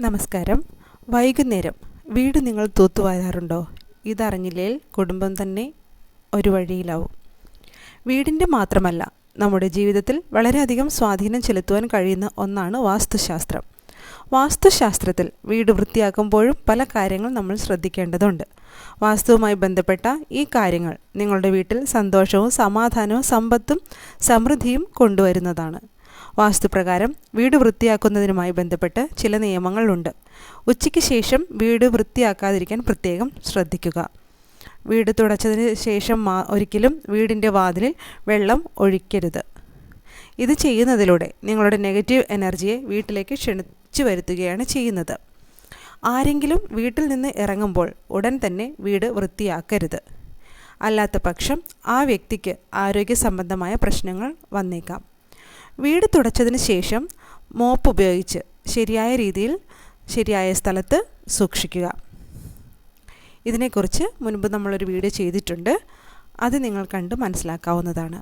നമസ്കാരം. വൈകുന്നേരം വീട് നിങ്ങൾ തൂത്തുവാരാറുണ്ടോ? ഇതറിഞ്ഞില്ലേൽ കുടുംബം തന്നെ ഒരു വഴിയിലാവും. വീടിൻ്റെ മാത്രമല്ല, നമ്മുടെ ജീവിതത്തിൽ വളരെയധികം സ്വാധീനം ചെലുത്തുവാൻ കഴിയുന്ന ഒന്നാണ് വാസ്തുശാസ്ത്രം. വാസ്തുശാസ്ത്രത്തിൽ വീട് വൃത്തിയാക്കുമ്പോഴും പല കാര്യങ്ങൾ നമ്മൾ ശ്രദ്ധിക്കേണ്ടതുണ്ട്. വാസ്തുവുമായി ബന്ധപ്പെട്ട ഈ കാര്യങ്ങൾ നിങ്ങളുടെ വീട്ടിൽ സന്തോഷവും സമാധാനവും സമ്പത്തും സമൃദ്ധിയും കൊണ്ടുവരുന്നതാണ്. വാസ്തുപ്രകാരം വീട് വൃത്തിയാക്കുന്നതിനുമായി ബന്ധപ്പെട്ട് ചില നിയമങ്ങളുണ്ട്. ഉച്ചയ്ക്ക് ശേഷം വീട് വൃത്തിയാക്കാതിരിക്കാൻ പ്രത്യേകം ശ്രദ്ധിക്കുക. വീട് തുടച്ചതിന് ശേഷം ഒരിക്കലും വീടിൻ്റെ വാതിലിൽ വെള്ളം ഒഴിക്കരുത്. ഇത് ചെയ്യുന്നതിലൂടെ നിങ്ങളുടെ നെഗറ്റീവ് എനർജിയെ വീട്ടിലേക്ക് ക്ഷണിച്ചു വരുത്തുകയാണ് ചെയ്യുന്നത്. ആരെങ്കിലും വീട്ടിൽ നിന്ന് ഇറങ്ങുമ്പോൾ ഉടൻ തന്നെ വീട് വൃത്തിയാക്കരുത്. അല്ലാത്ത പക്ഷം ആ വ്യക്തിക്ക് ആരോഗ്യ സംബന്ധമായ പ്രശ്നങ്ങൾ വന്നേക്കാം. വീട് തുടച്ചതിന് ശേഷം മോപ്പ് ഉപയോഗിച്ച് ശരിയായ രീതിയിൽ ശരിയായ സ്ഥലത്ത് സൂക്ഷിക്കുക. ഇതിനെക്കുറിച്ച് മുൻപ് നമ്മളൊരു വീഡിയോ ചെയ്തിട്ടുണ്ട്. അത് നിങ്ങൾ കണ്ട് മനസ്സിലാക്കാവുന്നതാണ്.